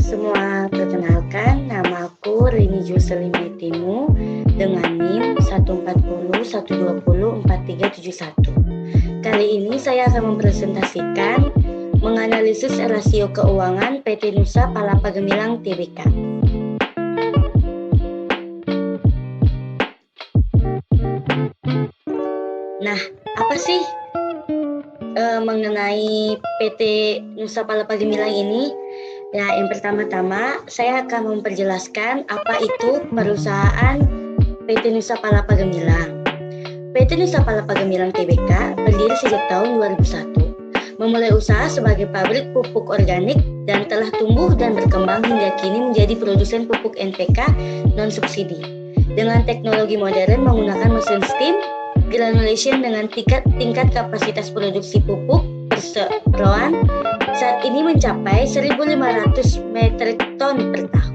semua, perkenalkan nama aku Rini Juselin Timu dengan NIM 140120431. Kali ini saya akan mempresentasikan menganalisis rasio keuangan PT Nusa Palapa Gemilang Tbk. Nah, apa sih mengenai PT Nusa Palapa Gemilang ini? Ya, yang pertama-tama saya akan memperjelaskan apa itu perusahaan PT Nusa Palapa Gemilang. PT Nusa Palapa Gemilang Tbk berdiri sejak tahun 2001, memulai usaha sebagai pabrik pupuk organik dan telah tumbuh dan berkembang hingga kini menjadi produsen pupuk NPK non-subsidi. Dengan teknologi modern menggunakan mesin steam, granulation dengan tingkat kapasitas produksi pupuk perseroan saat ini mencapai 1.500 metrik ton per tahun.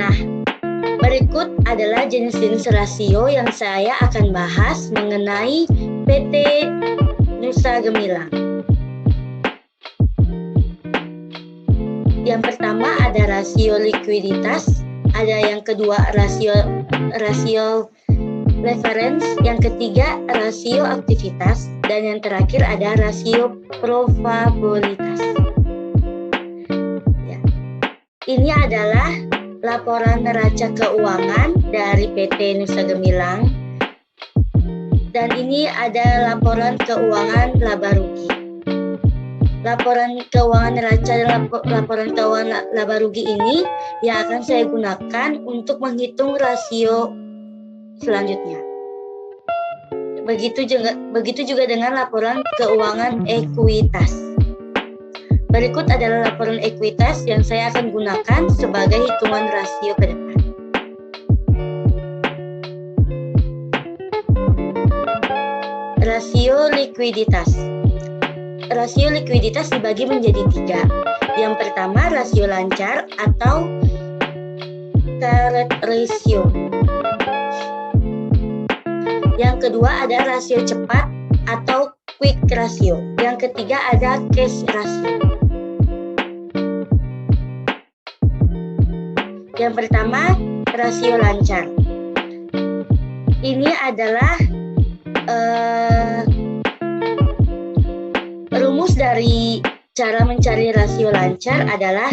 Nah, berikut adalah jenis-jenis rasio yang saya akan bahas mengenai PT Nusa Gemilang. Yang pertama ada rasio likuiditas, ada yang kedua rasio reference, yang ketiga rasio aktivitas, dan yang terakhir ada rasio probabilitas. Ya. Ini adalah laporan neraca keuangan dari PT Nusa Gemilang, dan ini ada laporan keuangan laba rugi. Laporan keuangan neraca dan laporan keuangan laba rugi ini yang akan saya gunakan untuk menghitung rasio selanjutnya. Begitu juga dengan laporan keuangan ekuitas. Berikut adalah laporan ekuitas yang saya akan gunakan sebagai hitungan rasio ke depan. Rasio likuiditas. Rasio likuiditas dibagi menjadi 3. Yang pertama rasio lancar atau current ratio. Yang kedua ada rasio cepat atau quick ratio. Yang ketiga ada cash ratio. Yang pertama rasio lancar. Ini adalah rumus dari cara mencari rasio lancar adalah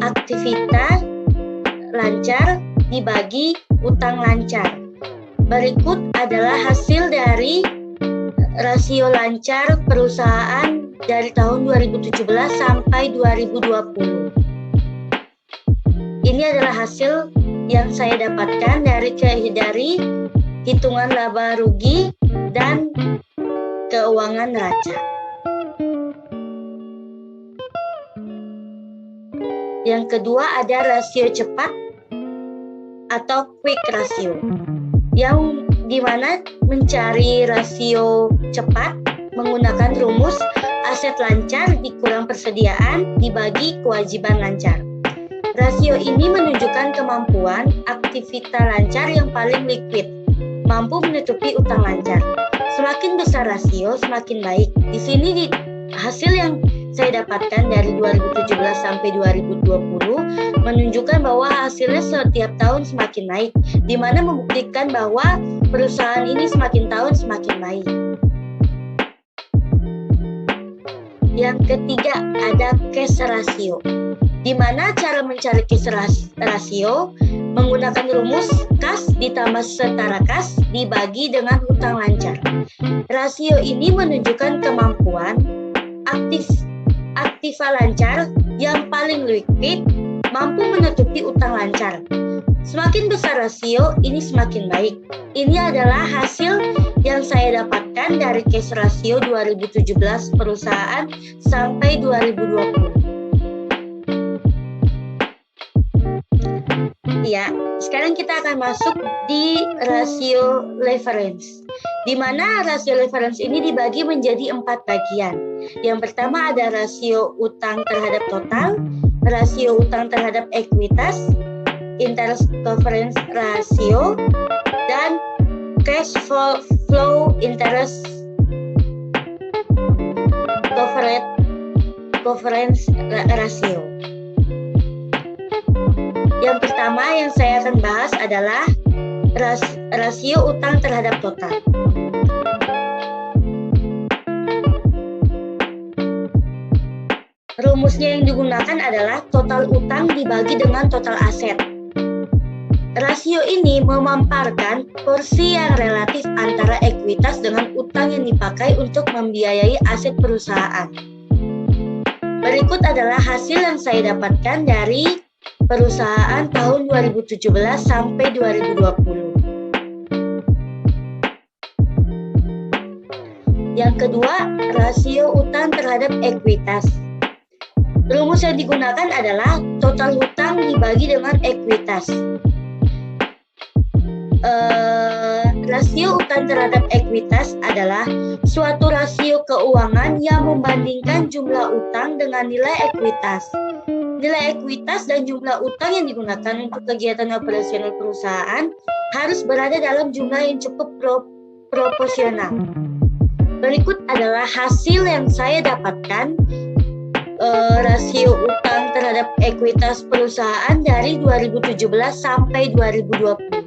aktivitas lancar dibagi utang lancar. Berikut adalah hasil dari rasio lancar perusahaan dari tahun 2017 sampai 2020. Ini adalah hasil yang saya dapatkan dari hitungan laba rugi dan keuangan neraca. Yang kedua ada rasio cepat atau quick ratio, yang dimana mencari rasio cepat menggunakan rumus aset lancar dikurang persediaan dibagi kewajiban lancar. Rasio ini menunjukkan kemampuan aktivitas lancar yang paling liquid, mampu menutupi utang lancar. Semakin besar rasio, semakin baik. Di sini hasil yang saya dapatkan dari 2017 sampai 2020 menunjukkan bahwa hasilnya setiap tahun semakin naik, di mana membuktikan bahwa perusahaan ini semakin tahun semakin baik. Yang ketiga ada cash ratio, di mana cara mencari cash ratio menggunakan rumus kas ditambah setara kas dibagi dengan utang lancar. Rasio ini menunjukkan kemampuan aktiva lancar yang paling liquid, mampu menutupi utang lancar. Semakin besar rasio, ini semakin baik. Ini adalah hasil yang saya dapatkan dari cash ratio 2017 perusahaan sampai 2020. Ya, sekarang kita akan masuk di rasio leverage, di mana rasio leverage ini dibagi menjadi 4 bagian. Yang pertama ada rasio utang terhadap total, rasio utang terhadap ekuitas, interest coverage ratio, dan cash flow interest coverage coverage ratio. Yang pertama yang saya akan bahas adalah rasio utang terhadap total. Rumusnya yang digunakan adalah total utang dibagi dengan total aset. Rasio ini memaparkan porsi yang relatif antara ekuitas dengan utang yang dipakai untuk membiayai aset perusahaan. Berikut adalah hasil yang saya dapatkan dari perusahaan tahun 2017 sampai 2020. Yang kedua, rasio utang terhadap ekuitas. Rumus yang digunakan adalah total hutang dibagi dengan ekuitas. Rasio utang terhadap ekuitas adalah suatu rasio keuangan yang membandingkan jumlah utang dengan nilai ekuitas. Nilai ekuitas dan jumlah utang yang digunakan untuk kegiatan operasional perusahaan harus berada dalam jumlah yang cukup proporsional. Berikut adalah hasil yang saya dapatkan rasio utang terhadap ekuitas perusahaan dari 2017 sampai 2020.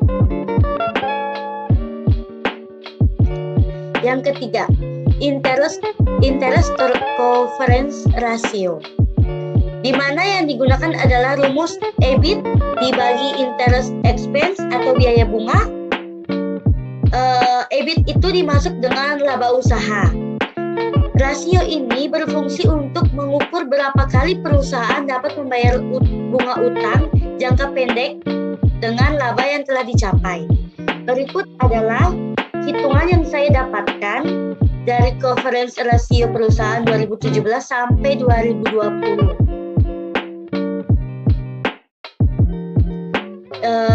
Yang ketiga, interest coverage ratio, di mana yang digunakan adalah rumus EBIT dibagi interest expense atau biaya bunga. EBIT itu dimasuk dengan laba usaha. Rasio ini berfungsi untuk mengukur berapa kali perusahaan dapat membayar bunga utang jangka pendek dengan laba yang telah dicapai. Berikut adalah hitungan yang saya dapatkan dari coverage rasio perusahaan 2017 sampai 2020.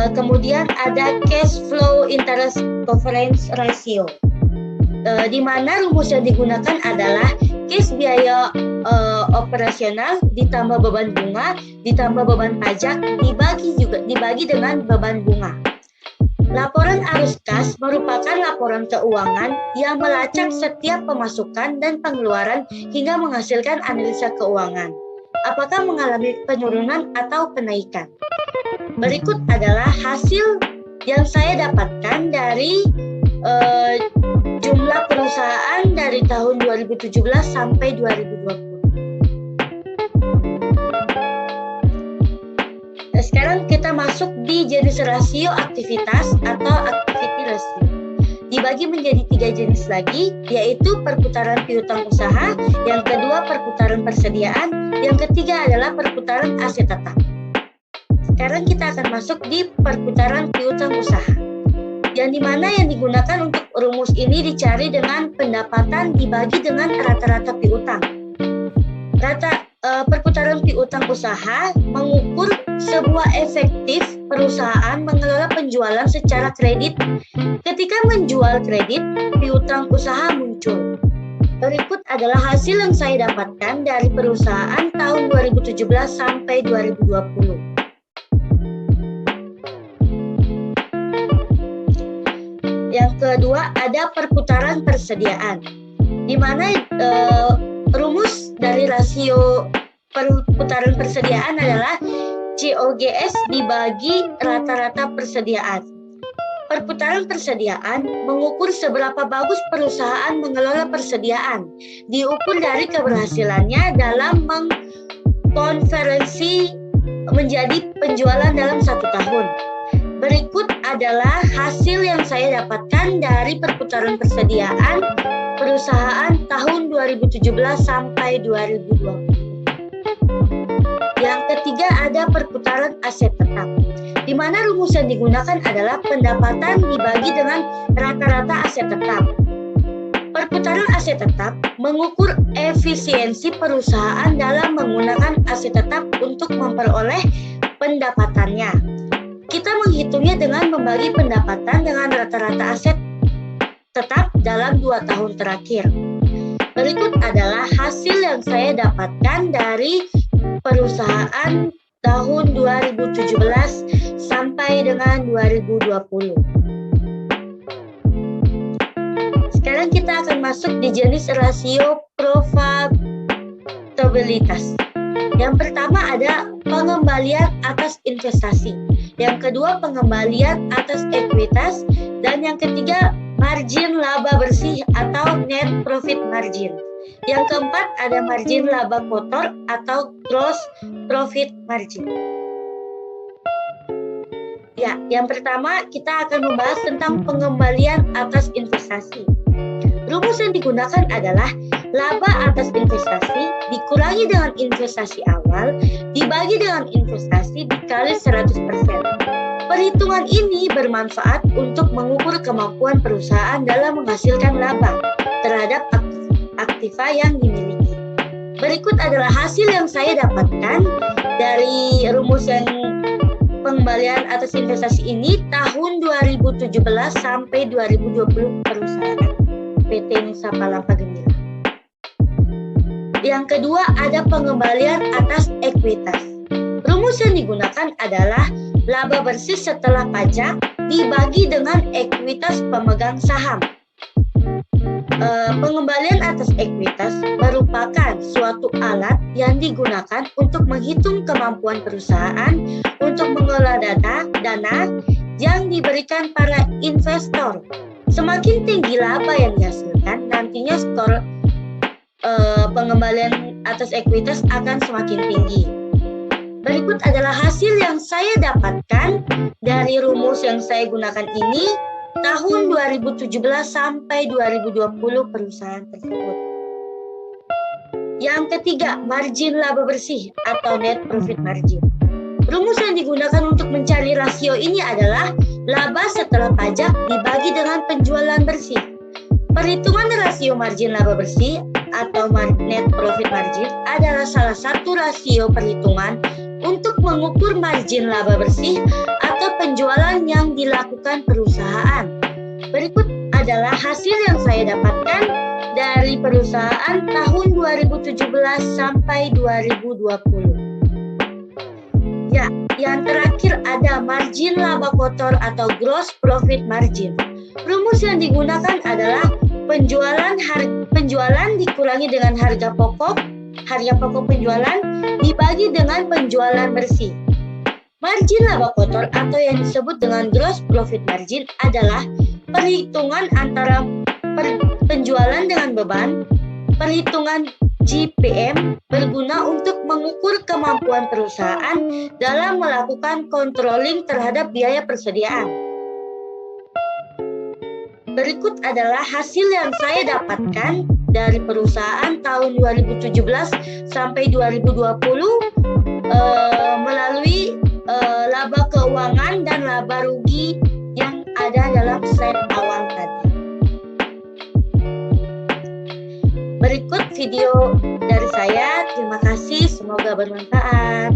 Kemudian ada cash flow interest coverage ratio, di mana rumus yang digunakan adalah cash biaya operasional ditambah beban bunga ditambah beban pajak dibagi dengan beban bunga. Laporan arus kas merupakan laporan keuangan yang melacak setiap pemasukan dan pengeluaran hingga menghasilkan analisa keuangan. Apakah mengalami penurunan atau kenaikan? Berikut adalah hasil yang saya dapatkan dari jumlah perusahaan dari tahun 2017 sampai 2020. Nah, sekarang kita masuk di jenis rasio aktivitas atau activity ratio. Dibagi menjadi 3 jenis lagi, yaitu perputaran piutang usaha, yang kedua perputaran persediaan, yang ketiga adalah perputaran aset tetap. Sekarang kita akan masuk di perputaran piutang usaha, yang dimana yang digunakan untuk rumus ini dicari dengan pendapatan dibagi dengan rata-rata piutang. Perputaran piutang usaha mengukur sebuah efektif perusahaan mengelola penjualan secara kredit. Ketika menjual kredit, piutang usaha muncul. Berikut adalah hasil yang saya dapatkan dari perusahaan tahun 2017 sampai 2020. Yang kedua ada perputaran persediaan, di mana rumus dari rasio perputaran persediaan adalah COGS dibagi rata-rata persediaan. Perputaran persediaan mengukur seberapa bagus perusahaan mengelola persediaan, diukur dari keberhasilannya dalam mengkonversi menjadi penjualan dalam 1 tahun. Berikut adalah hasil yang saya dapatkan dari perputaran persediaan perusahaan tahun 2017 sampai 2020. Yang ketiga ada perputaran aset tetap, di mana rumus yang digunakan adalah pendapatan dibagi dengan rata-rata aset tetap. Perputaran aset tetap mengukur efisiensi perusahaan dalam menggunakan aset tetap untuk memperoleh pendapatannya. Kita menghitungnya dengan membagi pendapatan dengan rata-rata aset tetap dalam 2 tahun terakhir. Berikut adalah hasil yang saya dapatkan dari perusahaan tahun 2017 sampai dengan 2020. Sekarang kita akan masuk di jenis rasio profitabilitas. Yang pertama ada pengembalian atas investasi. Yang kedua pengembalian atas ekuitas. Dan yang ketiga margin laba bersih atau net profit margin. Yang keempat ada margin laba kotor atau gross profit margin. Ya, yang pertama kita akan membahas tentang pengembalian atas investasi. Rumus yang digunakan adalah laba atas investasi dikurangi dengan investasi awal dibagi dengan investasi dikali 100%. Perhitungan ini bermanfaat untuk mengukur kemampuan perusahaan dalam menghasilkan laba terhadap aktiva yang dimiliki. Berikut adalah hasil yang saya dapatkan dari rumus yang pengembalian atas investasi ini tahun 2017 sampai 2020 perusahaan PT Nusa Palapa Gemilang. Yang kedua ada pengembalian atas ekuitas. Rumus yang digunakan adalah laba bersih setelah pajak dibagi dengan ekuitas pemegang saham. Pengembalian atas ekuitas merupakan suatu alat yang digunakan untuk menghitung kemampuan perusahaan untuk mengelola dana yang diberikan para investor. Semakin tinggi laba yang dihasilkan, nantinya skor pengembalian atas ekuitas akan semakin tinggi. Berikut adalah hasil yang saya dapatkan dari rumus yang saya gunakan ini tahun 2017 sampai 2020 perusahaan tersebut. Yang ketiga, margin laba bersih atau net profit margin. Rumus yang digunakan untuk mencari rasio ini adalah laba setelah pajak dibagi dengan penjualan bersih. Perhitungan rasio margin laba bersih atau net profit margin adalah salah satu rasio perhitungan untuk mengukur margin laba bersih atau penjualan yang dilakukan perusahaan. Berikut adalah hasil yang saya dapatkan dari perusahaan tahun 2017 sampai 2020. Ya, yang terakhir ada margin laba kotor atau gross profit margin. Rumus yang digunakan adalah penjualan dikurangi dengan harga pokok penjualan dibagi dengan penjualan bersih. Margin laba kotor atau yang disebut dengan gross profit margin adalah perhitungan antara penjualan dengan beban. Perhitungan GPM berguna untuk mengukur kemampuan perusahaan dalam melakukan controlling terhadap biaya persediaan. Berikut adalah hasil yang saya dapatkan dari perusahaan tahun 2017 sampai 2020 melalui laba keuangan dan laba rugi yang ada dalam slide awal tadi. Berikut video dari saya. Terima kasih, semoga bermanfaat.